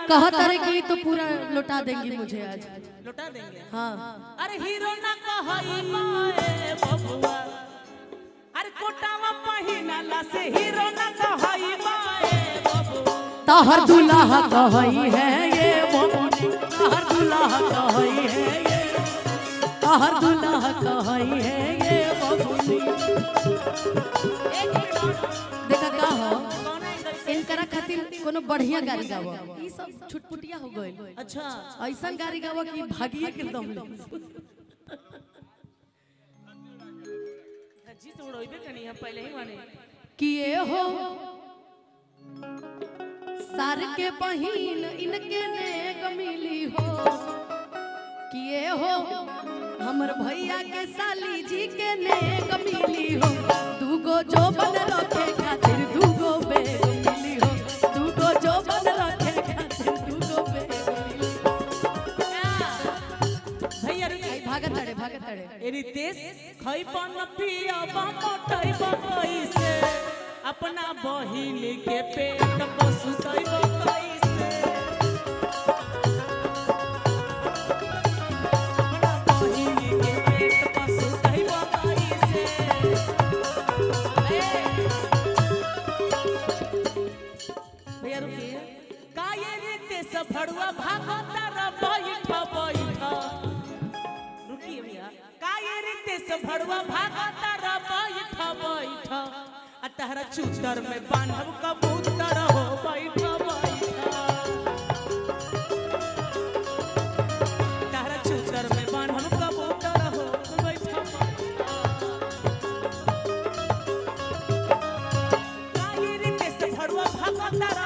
कहता रे कि तो पूरा लौटा देंगी मुझे आज। लौटा देंगे? हाँ। अरे हीरो ना कहई माए बबुआ, अरे कोटावा पहिनाला से हीरो ना कहई माए बबुआ। तहर दुल्हा कहई है ये बबुनी, तहर दुल्हा कहई है ये, तहर दुल्हा कहई है ये बबुनी। देखा का हो इनकरा खातिर कोनो बढ़िया गाड़ी गावो, ई सब छुटपुटिया हो गइल। अच्छा ऐसा गाड़ी गावो कि भागिए के दम ले। जी तो उड़ोइबे कनी हम पहले ही माने कि ये हो सार के बहिन इनके नेक मिली हो, कि ये हो हमर भैया के साली जी के नेक मिली हो। दूगो जो बन रखे खातिर दूगो बेग मिली हो, दूगो जो बन रखे खातिर दूगो बेग मिली हो। भैया रे भागत तड़े एरी देश खई पन पिया बा मोटई बकई से, अपना बहिन के पेट पोसई बकई से, अपना बहिन के पेट पोसई बकई से। भैया रुकिए का ये रीते से भड़ुआ भागता रे बैठ रुकिए भैया का ये रीते से भड़ुआ भागता रे बैठ आ तहरा चूतर में बांधब कबूतर हो बैठ तहरा चूतर में बांधब कबूतर हो बैठ का ये रीते से भड़ुआ भागता रे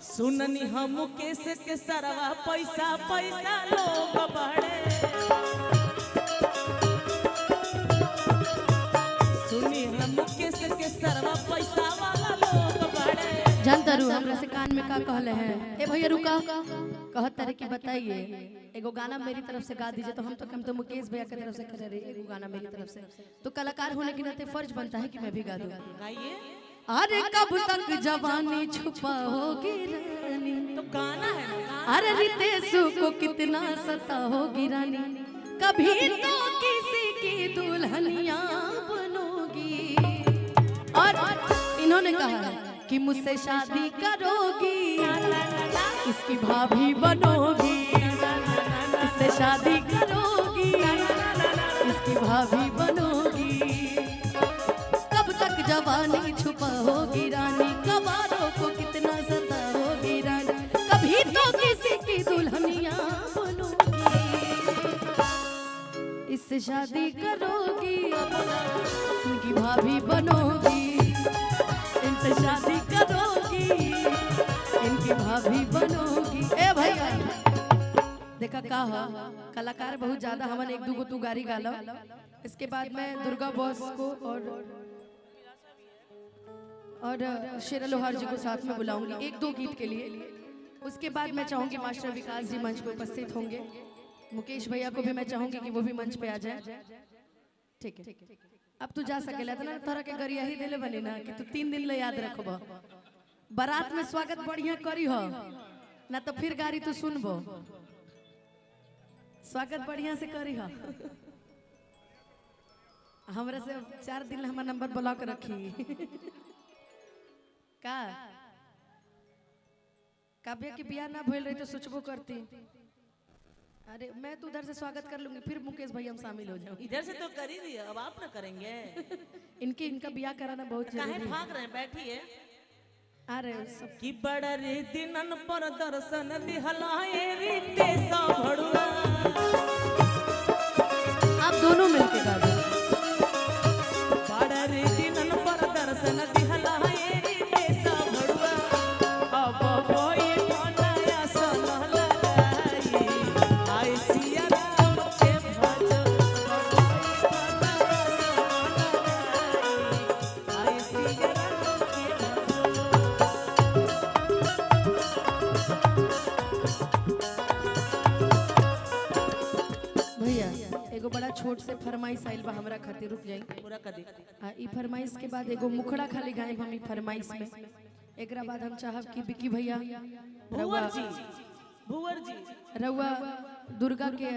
सुननी हम मुकेश के सरवा पैसा पैसा लोग बढ़े, सुनी हम मुकेश के सरवा पैसा वाला लोग बढ़े। जानतारू हमरा से कान में का कहले हैं, ए भैया रुका, कहत तारे कि बताइए एगो गाना मेरी तरफ से गा दीजिए। तो हम तो मुकेश भैया की तरफ से कह रहे एगो गाना मेरी तरफ से, तो कलाकार होने के नाते फर्ज बनता है कि मैं भी गा दूं। गाइए। अरे कब तक जवानी छुपा होगी रानी, तो गाना है ना। अरे रितेश को कितना सता होगी रानी, कभी तो किसी की दुल्हनिया बनोगी। और इन्होंने कहा कि मुझसे शादी करोगी, इसकी भाभी बनोगी, इससे शादी करोगी, इसकी भाभी बनोगी। कब तक जवानी छुपा होगी रानी, कबारों को कितना सता होगी रानी, कभी तो किसी की दुल्हनिया बनोगी, इससे शादी करोगी, इनकी भाभी बनोगी, इनसे शादी करोगी, इनकी भाभी बनोगी। ए भैया देखा का हो कलाकार बहुत ज्यादा हमन एक दूगो तू गारी गालो, इसके बाद मैं दुर्गा बॉस को और शेरा लोहार जी को साथ में बुलाऊंगी एक दो गीत के लिए। उसके बाद मैं चाहूंगी मास्टर विकास जी मंच पर उपस्थित होंगे, मुकेश भैया को भी मैं चाहूंगी कि वो भी मंच पे आ जाए। ठीक है अब तू जा सकेला ना, तोरा के गरिया ही देले बनी ना कि तू 3 दिन ले याद रखबो। बारात में स्वागत बढ़िया करी हो ना, तो फिर गाड़ी तू सुनबो, स्वागत बढ़िया से करी हो। हमरा से 4 दिन हमार नंबर ब्लॉक रखी का काव्य की बियाह ना भइल रही तो सोचबो करती। अरे मैं तो उधर से स्वागत कर लूंगी, फिर मुकेश भाई हम शामिल हो जाओ। इधर से तो कर ही दिया, अब आप ना करेंगे। इनका बियाह कराना बहुत जरूरी है। भाग रहे हैं, बैठिए। अरे सब की बड़ा रे दिनन पर दर्शन दिहलाए रीते सा भड़ुआ, आप दोनों मिलके गा दो। बड़ा रे दिनन पर दर्शन दिहलाए रीते सा भड़ुआ, अब कोई बनाया सनह लगाई, आई सिया राम के भज एगो बड़ा छोट से फरमाइश आइल बा हमरा खातिर, रुक जाई पूरा कर दे। ई फरमाइश के बाद एगो मुखड़ा खाली गायब हम ई फरमाइश में। एकरा बाद हम चाहब कि विकी भैया भुवर जी, भुवर जी रउआ दुर्गा के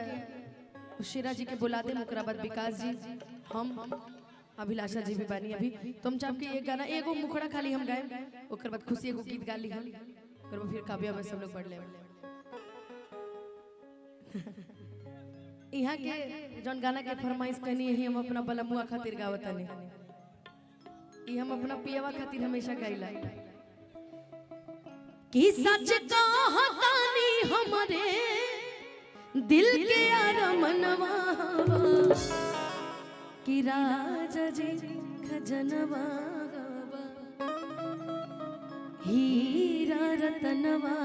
शेरा जी के बुला दे, ओकरा बाद विकास जी, हम अभिलाषा जी भी बानी अभी। तुम चाहब कि एक गाना एगो मुखड़ा खाली हम गाएब, ओकर बाद खुशी एगो गीत गा ली हम, ओकर बाद फिर काव्या में सब लोग पढ़ ले। यहाँ के जौन गाना के फरमाइश कहनी है हम अपना बलमुआ खातिर गावतानी, ई हम अपना पियवा खातिर हमेशा गाइला कि सच कहतानी हमरे दिल के अरमनवा कि राजा जी खजनवा हीरा रतनवा।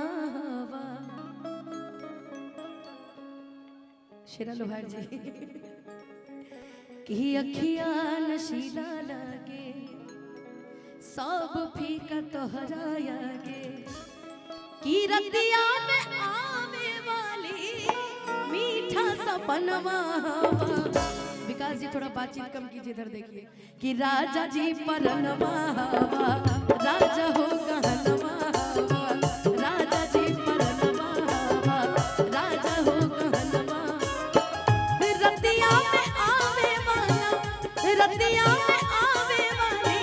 शेरा लोहार जी कि अखिया नशीला लागे सब फीका तोहरा आगे कि रतिया में आवे वाली मीठा सपनवा। विकास जी थोड़ा बातचीत कम कीजिए, इधर देखिए कि राजा जी परनवा राजा हो कहनवा, राजा जी परनवा राजा हो कहनवा। रतिया में आवे वाला, रतिया में आवे वाली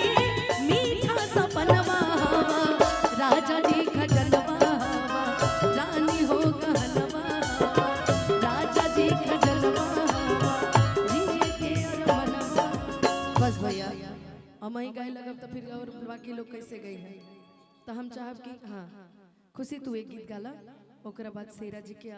मीठा सपनवा, राजा जी खजनवा रानी हो कहनवा, राजा जी खजनवा जी के अरमनवा। बस भैया हम ही गाए लगब तो फिर और बाकी लोग कैसे गए हैं, तो हम चाहब कि हाँ खुशी तू एक गीत गाला, ओकरा बाद शेरा जी के